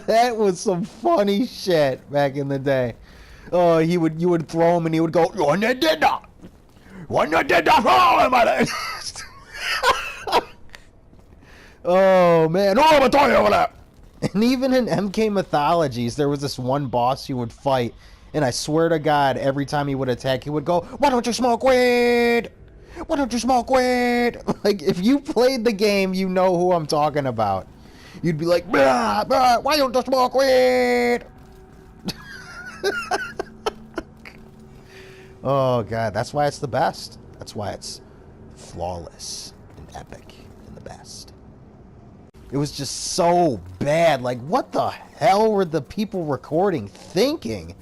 That was some funny shit back in the day. Oh, you would throw him and he would go, "One that did that. One that did that. Oh, my." Oh man, oh, I'm gonna tell you over that. And even in MK Mythologies, there was this one boss you would fight, and I swear to God, every time he would attack, he would go, "Why don't you smoke weed? Why don't you smoke weed?" Like, if you played the game, you know who I'm talking about. You'd be like, "Blah, blah, why don't you smoke weed?" Oh God, that's why it's the best. That's why it's flawless and epic and the best. It was just so bad. Like, what the hell were the people recording thinking?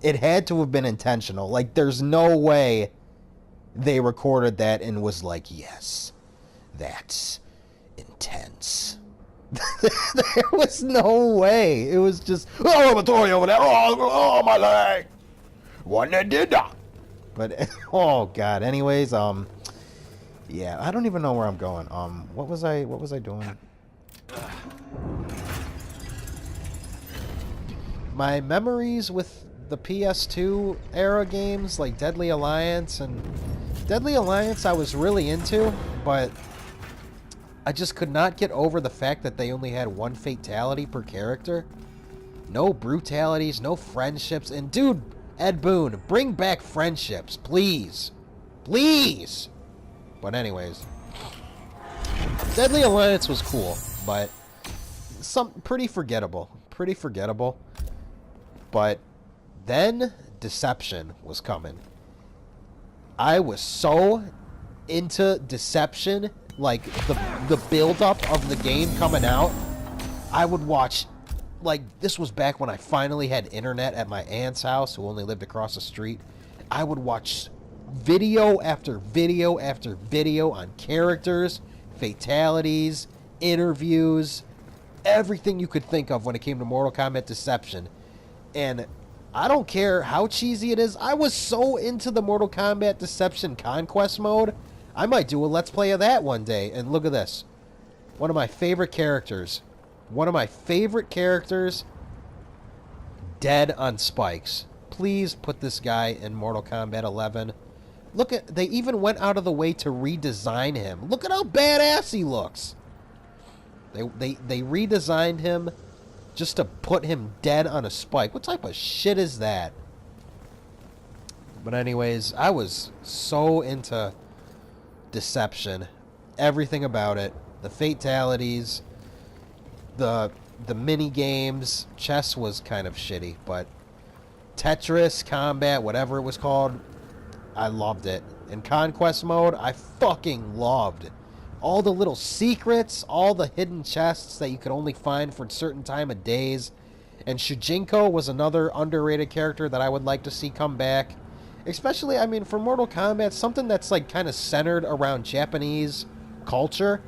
It had to have been intentional. Like, there's no way they recorded that and was like, "Yes, that's intense." There was no way. It was just, "Oh, I'm gonna throw you over there. Oh, my leg. One that did that." But oh God. Anyways, yeah, I don't even know where I'm going. What was I doing? My memories with the PS2 era games like Deadly Alliance I was really into, but I just could not get over the fact that they only had one fatality per character. No brutalities, no friendships, and dude, Ed Boon, bring back friendships, please. Please! But anyways, Deadly Alliance was cool, but pretty forgettable. But then Deception was coming. I was so into Deception, like the build-up of the game coming out. I would watch, like, this was back when I finally had internet at my aunt's house, who only lived across the street. I would watch video after video after video on characters, fatalities, interviews, everything you could think of when it came to Mortal Kombat Deception. And I don't care how cheesy it is, I was so into the Mortal Kombat Deception Conquest mode, I might do a Let's Play of that one day. And look at this. One of my favorite characters. Dead on spikes. Please put this guy in Mortal Kombat 11. Look at, they even went out of the way to redesign him. Look at how badass he looks. They redesigned him just to put him dead on a spike. What type of shit is that? But anyways, I was so into Deception. Everything about it. The fatalities, the mini games. Chess was kind of shitty, but Tetris, Combat, whatever it was called, I loved it. In Conquest mode, I fucking loved all the little secrets, all the hidden chests that you could only find for a certain time of days. And Shujinko was another underrated character that I would like to see come back. Especially, I mean, for Mortal Kombat, something that's like kind of centered around Japanese culture.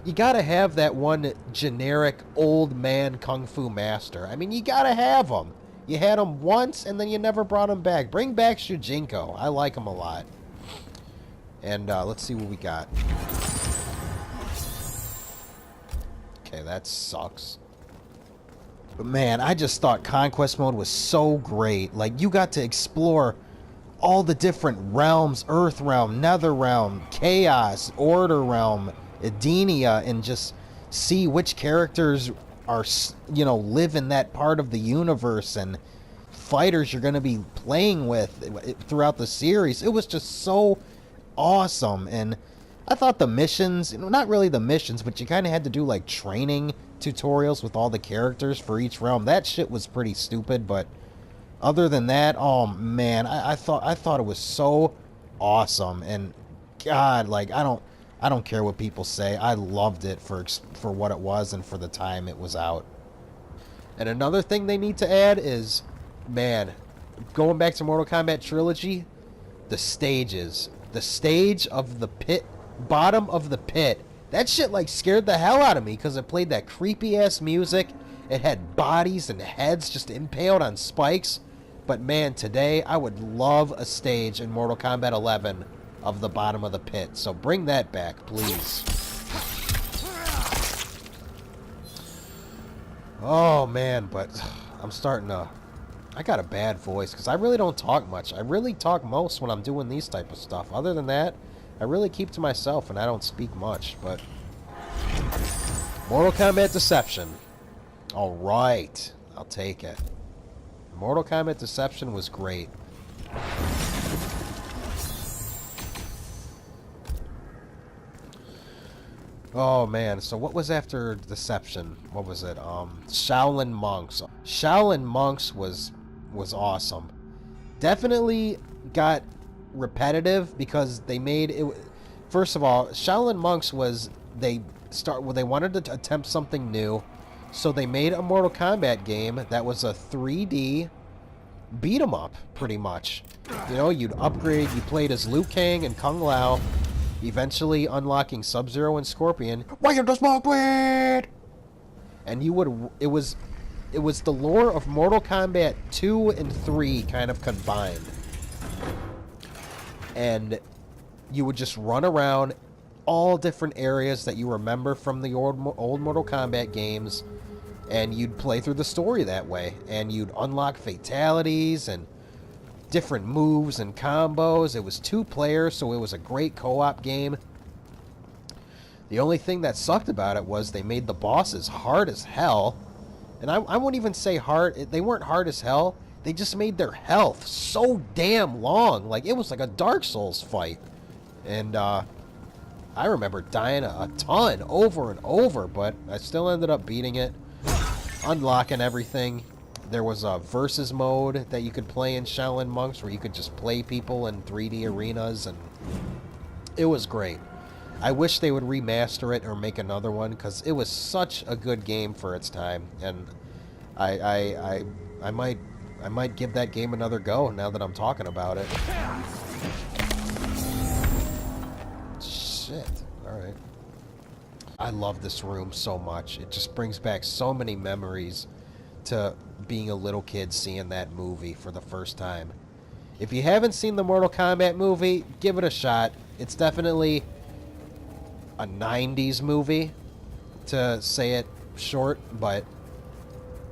You gotta have that one generic old man kung fu master. I mean, you gotta have him. You had him once, and then you never brought him back. Bring back Shujinko. I like him a lot. And let's see what we got. Okay, that sucks. But man, I just thought Conquest Mode was so great. Like, you got to explore all the different realms. Earth Realm, Nether Realm, Chaos, Order Realm, Edenia, and just see which characters are, you know, live in that part of the universe and fighters you're going to be playing with throughout the series. It was just so awesome. And I thought the missions, you know, not really the missions, but you kind of had to do like training tutorials with all the characters for each realm. That shit was pretty stupid, but other than that, oh man, I thought it was so awesome. And God, like, I don't care what people say. I loved it for what it was and for the time it was out. And another thing they need to add is, man, going back to Mortal Kombat Trilogy, the stages. The stage of the pit, bottom of the pit, that shit like scared the hell out of me because it played that creepy ass music. It had bodies and heads just impaled on spikes. But man, today I would love a stage in Mortal Kombat 11 of the bottom of the pit. So bring that back, please. Oh, man, but I'm starting to... I got a bad voice, because I really don't talk much. I really talk most when I'm doing these type of stuff. Other than that, I really keep to myself, and I don't speak much, but... Mortal Kombat Deception. Alright, I'll take it. Mortal Kombat Deception was great. Oh man, so what was after Deception? What was it? Shaolin Monks. Shaolin Monks was awesome. Definitely got repetitive because they made it. First of all, Shaolin Monks was they wanted to attempt something new, so they made a Mortal Kombat game that was a 3D beat 'em up, pretty much. You know, you'd upgrade. You played as Liu Kang and Kung Lao, eventually unlocking Sub-Zero and Scorpion. Why the smoke weed? And you would. It was the lore of Mortal Kombat 2 and 3 kind of combined. And you would just run around all different areas that you remember from the old Mortal Kombat games, and you'd play through the story that way, and you'd unlock fatalities and different moves and combos. It was 2 players, so it was a great co-op game. The only thing that sucked about it was they made the bosses hard as hell. And I wouldn't even say hard. They weren't hard as hell. They just made their health so damn long. Like, it was like a Dark Souls fight. And I remember dying a ton over and over, but I still ended up beating it, unlocking everything. There was a versus mode that you could play in Shaolin Monks where you could just play people in 3D arenas, and it was great. I wish they would remaster it or make another one, because it was such a good game for its time, and I might give that game another go now that I'm talking about it. Shit. Alright. I love this room so much. It just brings back so many memories to being a little kid seeing that movie for the first time. If you haven't seen the Mortal Kombat movie, give it a shot. It's definitely a 90s movie, to say it short, but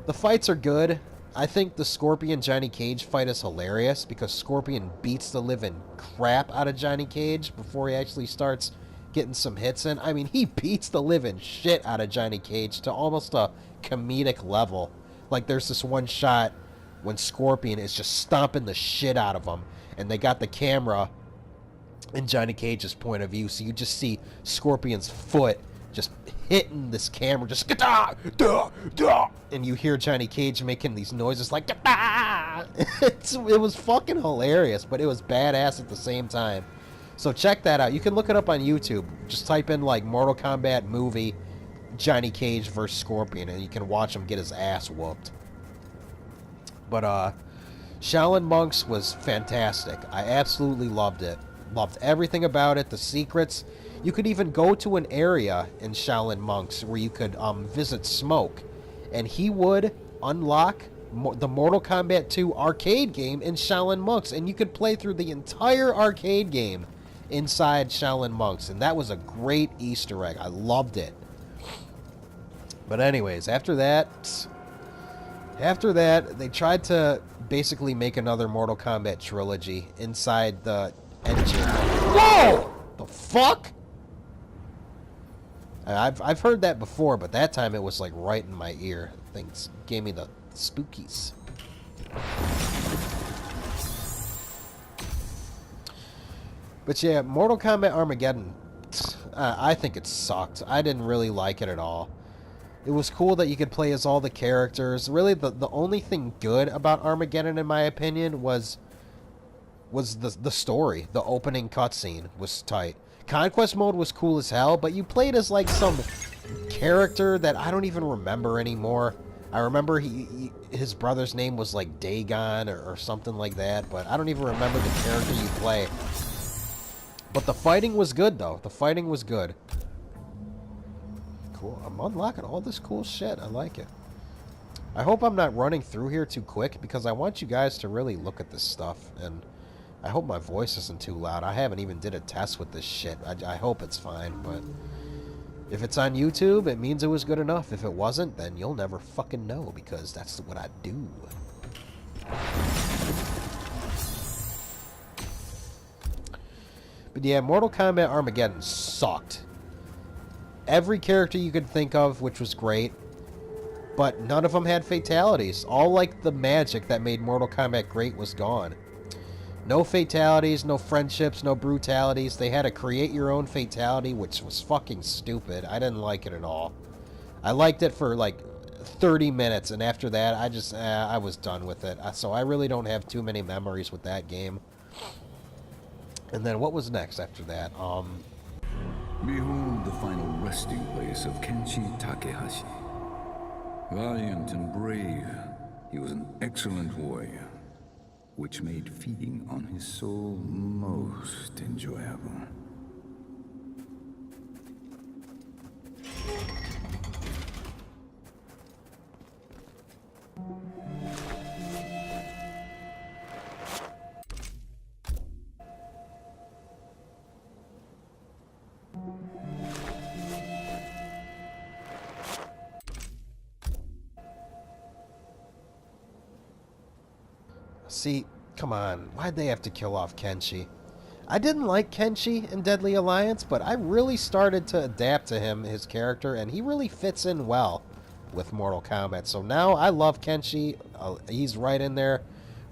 the fights are good. I think the Scorpion-Johnny Cage fight is hilarious because Scorpion beats the living crap out of Johnny Cage before he actually starts getting some hits in. I mean, he beats the living shit out of Johnny Cage to almost a comedic level. Like, there's this one shot when Scorpion is just stomping the shit out of him, and they got the camera in Johnny Cage's point of view, so you just see Scorpion's foot just hitting this camera, just da da da, and you hear Johnny Cage making these noises like da. It was fucking hilarious, but it was badass at the same time. So check that out. You can look it up on YouTube. Just type in like Mortal Kombat movie Johnny Cage versus Scorpion, and you can watch him get his ass whooped. But Shaolin Monks was fantastic. I absolutely loved it. Loved everything about it. The secrets. You could even go to an area in Shaolin Monks where you could visit Smoke, and he would unlock the Mortal Kombat 2 arcade game in Shaolin Monks, and you could play through the entire arcade game inside Shaolin Monks, and that was a great Easter egg. I loved it. But anyways, after that, they tried to basically make another Mortal Kombat trilogy inside the engine. Whoa! The fuck? I've heard that before, but that time it was like right in my ear. Things gave me the spookies. But yeah, Mortal Kombat Armageddon, I think it sucked. I didn't really like it at all. It was cool that you could play as all the characters. Really, the only thing good about Armageddon, in my opinion, was the story. The opening cutscene was tight. Conquest mode was cool as hell, but you played as like some character that I don't even remember anymore. I remember his brother's name was like Dagon or something like that, but I don't even remember the character you play. But the fighting was good, though. The fighting was good. Cool. I'm unlocking all this cool shit. I like it. I hope I'm not running through here too quick, because I want you guys to really look at this stuff, and I hope my voice isn't too loud. I haven't even did a test with this shit. I hope it's fine, but If it's on YouTube, it means it was good enough. If it wasn't, then you'll never fucking know, because that's what I do. But yeah, Mortal Kombat Armageddon sucked. Every character you could think of, which was great, but none of them had fatalities. All, like, the magic that made Mortal Kombat great was gone. No fatalities, no friendships, no brutalities. They had to create your own fatality, which was fucking stupid. I didn't like it at all. I liked it for like 30 minutes, and after that, I was done with it. So I really don't have too many memories with that game. And then what was next after that? Behold the final resting place of Kenshi Takehashi. Valiant and brave, he was an excellent warrior, which made feeding on his soul most enjoyable. See, come on. Why'd they have to kill off Kenshi? I didn't like Kenshi in Deadly Alliance, but I really started to adapt to him, his character, and he really fits in well with Mortal Kombat. So now I love Kenshi. He's right in there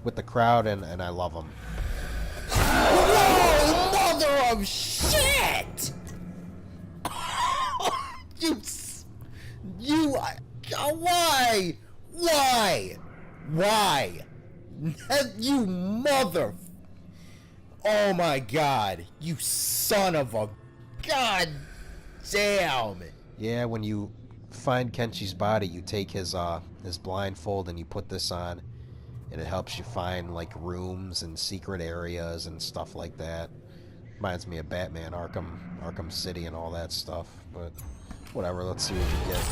with the crowd, and I love him. Whoa, mother of shit! Why? You mother... Oh my god, you son of a... God damn! Yeah, when you find Kenshi's body, you take his blindfold and you put this on, and it helps you find, like, rooms and secret areas and stuff like that. Reminds me of Batman, Arkham City and all that stuff, but whatever, let's see what we get.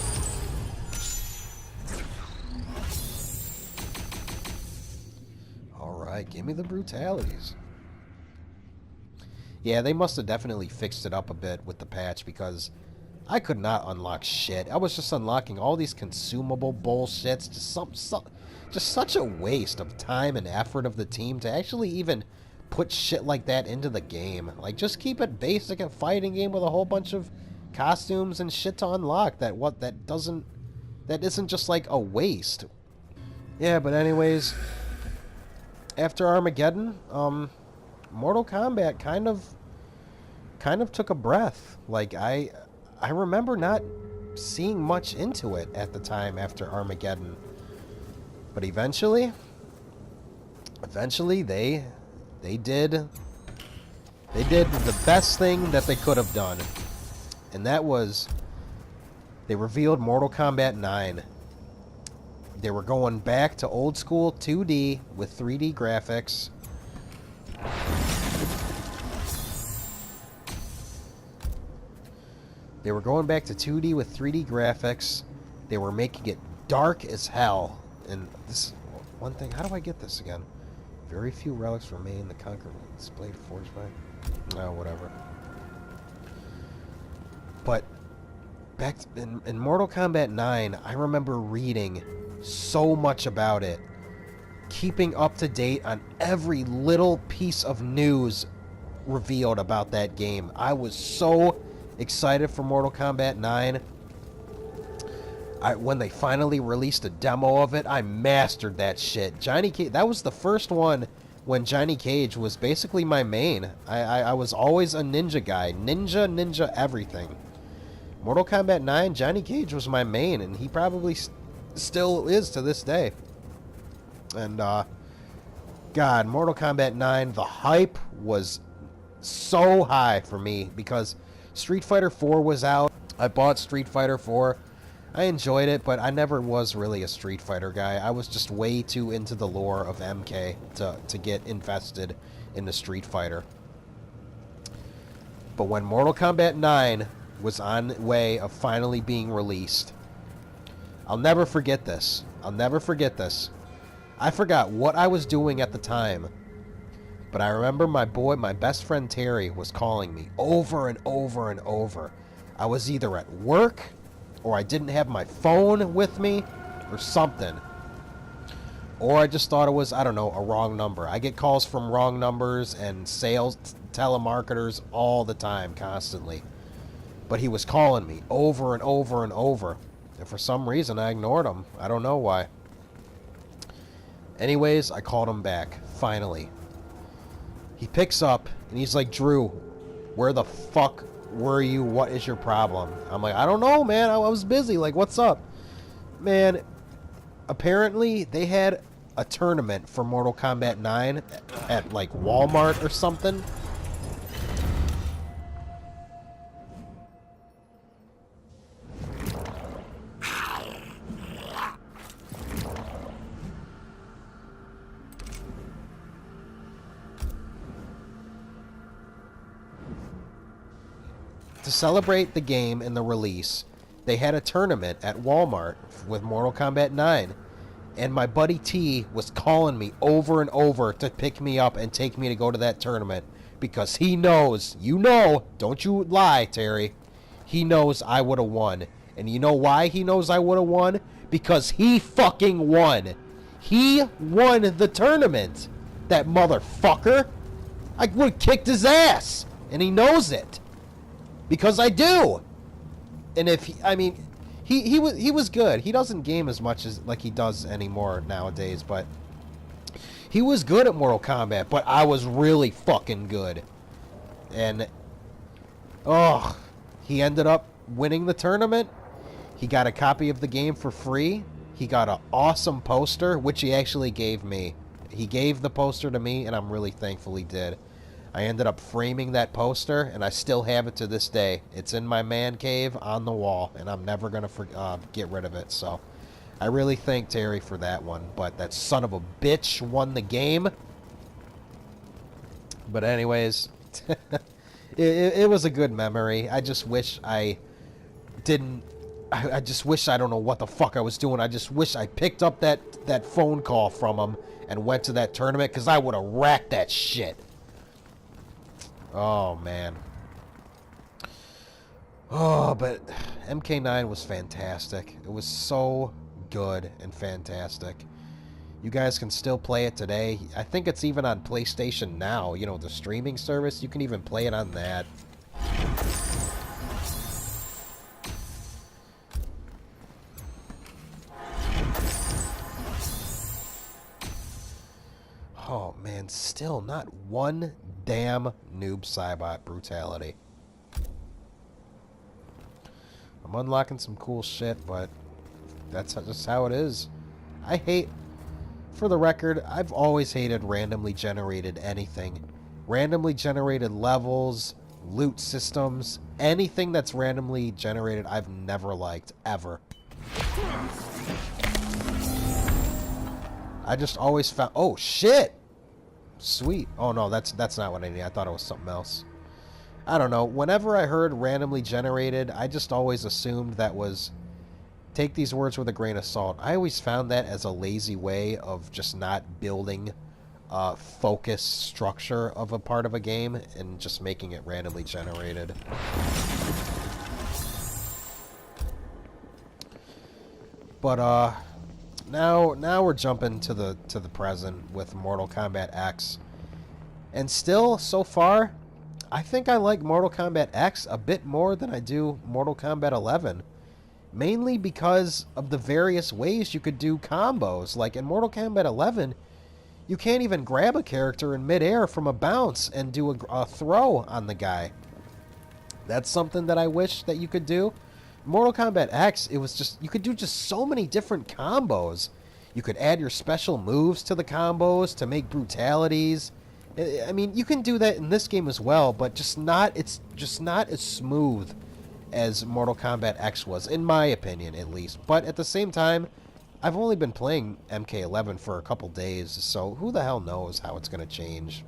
Alright, give me the brutalities. Yeah, they must have definitely fixed it up a bit with the patch, because I could not unlock shit. I was just unlocking all these consumable bullshits. Just such a waste of time and effort of the team to actually even put shit like that into the game. Like, just keep it basic, a fighting game with a whole bunch of costumes and shit to unlock. That isn't just like a waste. Yeah, but anyways, after Armageddon, Mortal Kombat kind of took a breath. Like, I remember not seeing much into it at the time after Armageddon. But eventually they did the best thing that they could have done. And that was, they revealed Mortal Kombat 9. They were going back to old school 2D with 3D graphics. They were going back to 2D with 3D graphics. They were making it dark as hell. And this one thing, how do I get this again? Very few relics remain. The conqueror displayed forged by. Oh, whatever. But back in Mortal Kombat 9, I remember reading so much about it, keeping up to date on every little piece of news revealed about that game. I was so excited for Mortal Kombat 9. When they finally released a demo of it, I mastered that shit. Johnny Cage, that was the first one when Johnny Cage was basically my main. I was always a ninja guy. Ninja everything. Mortal Kombat 9, Johnny Cage was my main, and he probably still is to this day. And, God, Mortal Kombat 9, the hype was so high for me because Street Fighter 4 was out. I bought Street Fighter 4. I enjoyed it, but I never was really a Street Fighter guy. I was just way too into the lore of MK to get invested in the Street Fighter. But when Mortal Kombat 9 was on the way of finally being released, I'll never forget this. I'll never forget this. I forgot what I was doing at the time, but I remember my best friend Terry was calling me over and over and over. I was either at work or I didn't have my phone with me or something. Or I just thought it was, I don't know, a wrong number. I get calls from wrong numbers and sales telemarketers all the time, constantly. But he was calling me over and over and over. And for some reason, I ignored him. I don't know why. Anyways, I called him back, finally. He picks up, and he's like, Drew, where the fuck were you? What is your problem? I'm like, I don't know, man. I was busy. Like, what's up? Man, apparently they had a tournament for Mortal Kombat 9 at like Walmart or something. To celebrate the game and the release, they had a tournament at Walmart with Mortal Kombat 9. And my buddy T was calling me over and over to pick me up and take me to go to that tournament. Because he knows, you know, don't you lie, Terry. He knows I would have won. And you know why he knows I would have won? Because he fucking won. He won the tournament. That motherfucker. I would have kicked his ass. And he knows it. Because I do. And if he, I mean, he was good. He doesn't game as much as like he does anymore nowadays, but he was good at Mortal Kombat, but I was really fucking good. And oh, he ended up winning the tournament. He got a copy of the game for free. He got an awesome poster, which he actually gave me. He gave the poster to me, and I'm really thankful he did. I ended up framing that poster, and I still have it to this day. It's in my man cave on the wall, and I'm never going to get rid of it. So I really thank Terry for that one. But that son of a bitch won the game. But anyways, it was a good memory. I just wish I didn't... I just wish I don't know what the fuck I was doing. I just wish I picked up that phone call from him and went to that tournament, because I would have racked that shit. Oh, man. Oh, but MK9 was fantastic. It was so good and fantastic. You guys can still play it today. I think it's even on PlayStation Now. You know, the streaming service. You can even play it on that. Oh, man. Still not one damn noob Cybot brutality. I'm unlocking some cool shit, but that's just how it is. I hate, for the record, I've always hated randomly generated anything. Randomly generated levels, loot systems, anything that's randomly generated I've never liked, ever. I just always found... Oh, shit! Sweet. Oh, no, that's not what I need. I thought it was something else. I don't know. Whenever I heard randomly generated, I just always assumed that was... Take these words with a grain of salt. I always found that as a lazy way of just not building focus structure of a part of a game and just making it randomly generated. But, Now we're jumping to the present with Mortal Kombat X. And still, so far, I think I like Mortal Kombat X a bit more than I do Mortal Kombat 11. Mainly because of the various ways you could do combos. Like in Mortal Kombat 11, you can't even grab a character in midair from a bounce and do a throw on the guy. That's something that I wish that you could do. Mortal Kombat X, it was just, you could do just so many different combos. You could add your special moves to the combos to make brutalities. I mean, you can do that in this game as well, but it's just not as smooth as Mortal Kombat X was, in my opinion, at least. But at the same time, I've only been playing MK11 for a couple days, so who the hell knows how it's going to change.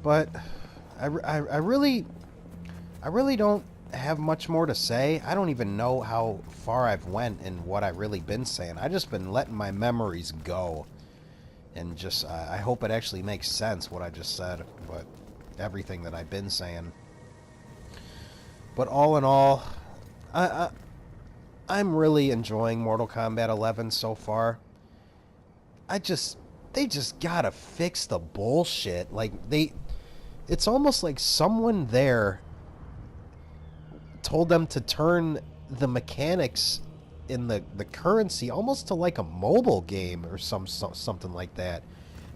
But I really don't have much more to say. I don't even know how far I've went and what I've really been saying. I just been letting my memories go, and just I hope it actually makes sense what I just said, but everything that I've been saying. But all in all, I'm really enjoying Mortal Kombat 11 so far. They just gotta fix the bullshit. Like, it's almost like someone there told them to turn the mechanics in the currency almost to like a mobile game or something like that.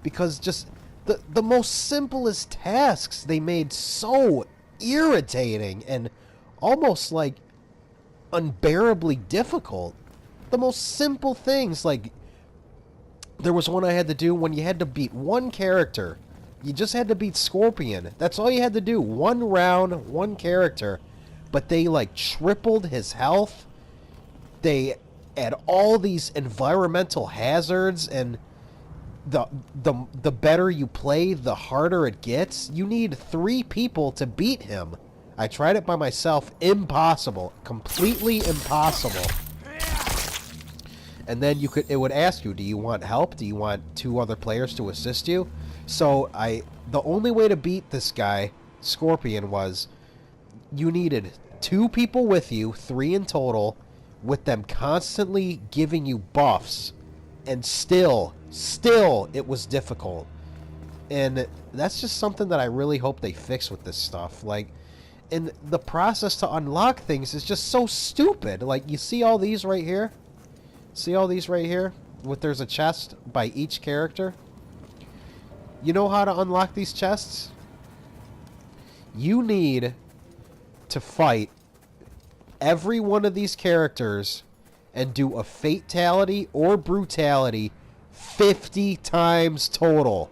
Because just the most simplest tasks they made so irritating and almost like unbearably difficult. The most simple things, like there was one I had to do when you had to beat one character. You just had to beat Scorpion. That's all you had to do. One round, one character. But they like tripled his health. They add all these environmental hazards, and the better you play, the harder it gets. You need 3 people to beat him. I tried it by myself. Impossible. Completely impossible. And then it would ask you, do you want help? Do you want 2 other players to assist you? So the only way to beat this guy, Scorpion, was you needed 2 people with you, 3 in total, with them constantly giving you buffs, and still it was difficult. And that's just something that I really hope they fix with this stuff. Like, and the process to unlock things is just so stupid. Like, you see all these right here? See all these right here? There's a chest by each character. You know how to unlock these chests? You need to fight every one of these characters and do a fatality or brutality 50 times total.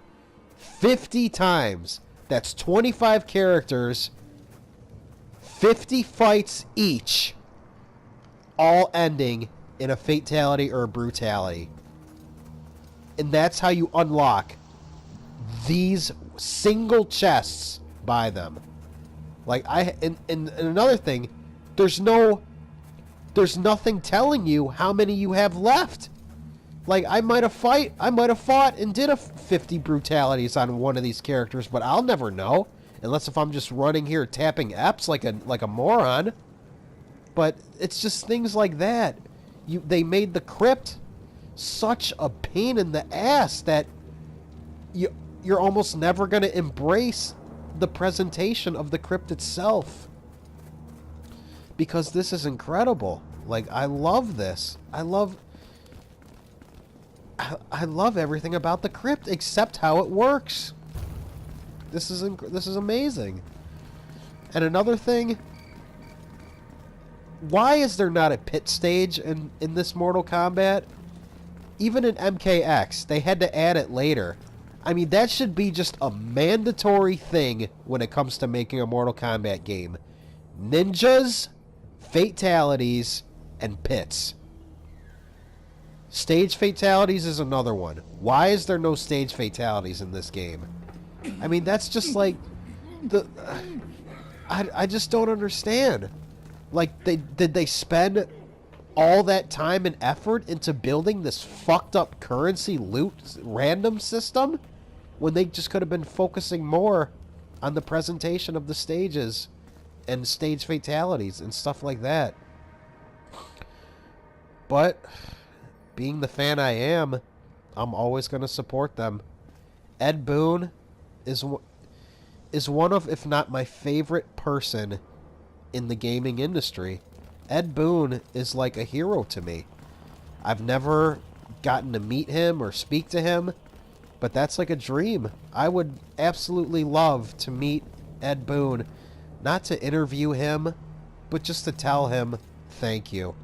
50 times. That's 25 characters, 50 fights each, all ending in a fatality or a brutality. And that's how you unlock these single chests by them. Like, and another thing, there's nothing telling you how many you have left. Like, I might have fought and did a 50 brutalities on one of these characters, but I'll never know unless if I'm just running here tapping Eps like a moron. But it's just things like that. They made the crypt such a pain in the ass that you're almost never going to embrace the presentation of the crypt itself. Because this is incredible. Like, I love this. I love everything about the crypt except how it works. This is amazing. And another thing, why is there not a pit stage in this Mortal Kombat? Even in MKX, they had to add it later. I mean, that should be just a mandatory thing when it comes to making a Mortal Kombat game. Ninjas, fatalities, and pits. Stage fatalities is another one. Why is there no stage fatalities in this game? I mean, that's just like I just don't understand. Like, did they spend all that time and effort into building this fucked up currency loot random system when they just could have been focusing more on the presentation of the stages and stage fatalities and stuff like that? But being the fan I am, I'm always going to support them. Ed Boon is one of, if not my favorite person in the gaming industry. Ed Boon is like a hero to me. I've never gotten to meet him or speak to him, but that's like a dream. I would absolutely love to meet Ed Boon, not to interview him, but just to tell him thank you.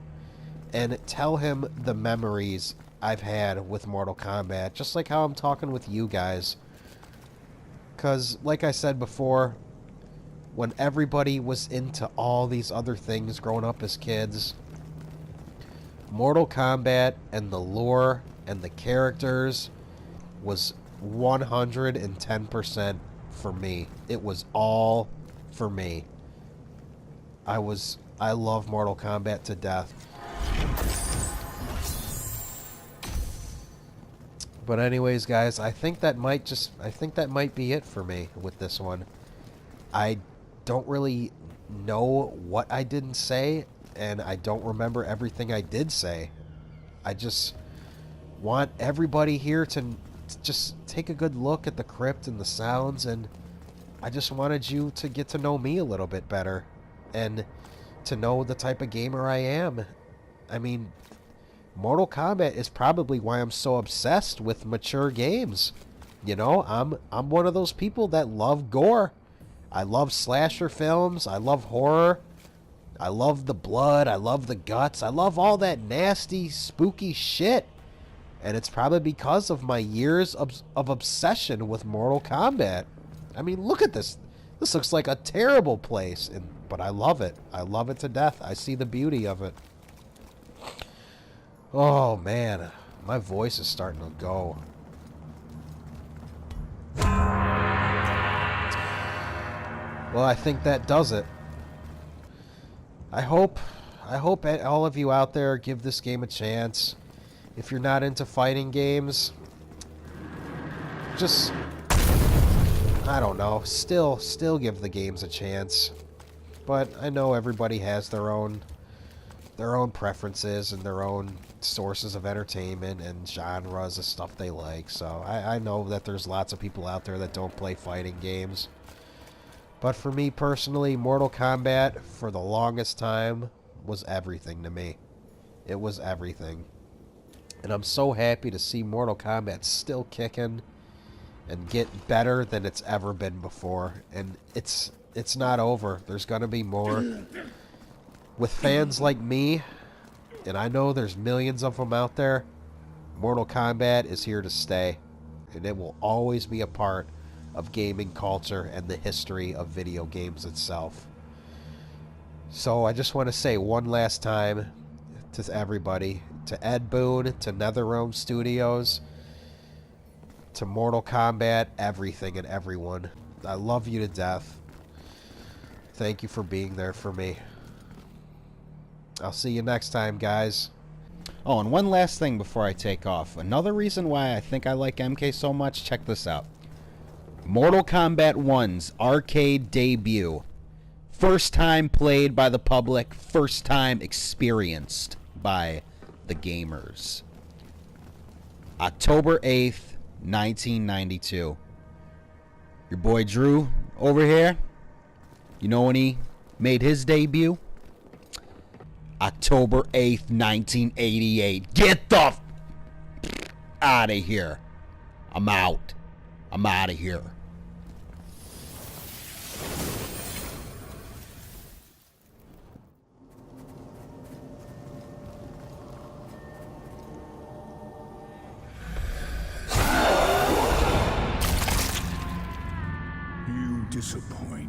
And tell him the memories I've had with Mortal Kombat, just like how I'm talking with you guys. Because, like I said before, when everybody was into all these other things growing up as kids, Mortal Kombat and the lore and the characters was 110% for me. It was all for me. I love Mortal Kombat to death. But anyways, guys, I think that might be it for me with this one. I don't really know what I didn't say, and I don't remember everything I did say. I just want everybody here to just take a good look at the crypt and the sounds, and I just wanted you to get to know me a little bit better and to know the type of gamer I am. I mean, Mortal Kombat is probably why I'm so obsessed with mature games. You know, I'm one of those people that love gore. I love slasher films. I love horror. I love the blood. I love the guts. I love all that nasty, spooky shit. And it's probably because of my years of obsession with Mortal Kombat. I mean, look at this. This looks like a terrible place, but I love it. I love it to death. I see the beauty of it. Oh, man. My voice is starting to go. Well, I think that does it. I hope all of you out there give this game a chance. If you're not into fighting games, just, I don't know, still give the games a chance. But I know everybody has their own preferences and their own sources of entertainment and genres of stuff they like. So I know that there's lots of people out there that don't play fighting games. But for me personally, Mortal Kombat, for the longest time, was everything to me. It was everything. And I'm so happy to see Mortal Kombat still kicking and get better than it's ever been before. And it's not over. There's going to be more. With fans like me, and I know there's millions of them out there, Mortal Kombat is here to stay. And it will always be a part of gaming culture and the history of video games itself. So I just want to say one last time to everybody, to Ed Boon, to NetherRealm Studios, to Mortal Kombat, everything and everyone. I love you to death. Thank you for being there for me. I'll see you next time, guys. Oh, and one last thing before I take off. Another reason why I think I like MK so much, check this out. Mortal Kombat 1's arcade debut. First time played by the public, first time experienced by the gamers. October 8th, 1992. Your boy Drew over here, you know when he made his debut? October 8th, 1988. Get the out of here. I'm out. I'm out of here. You disappoint.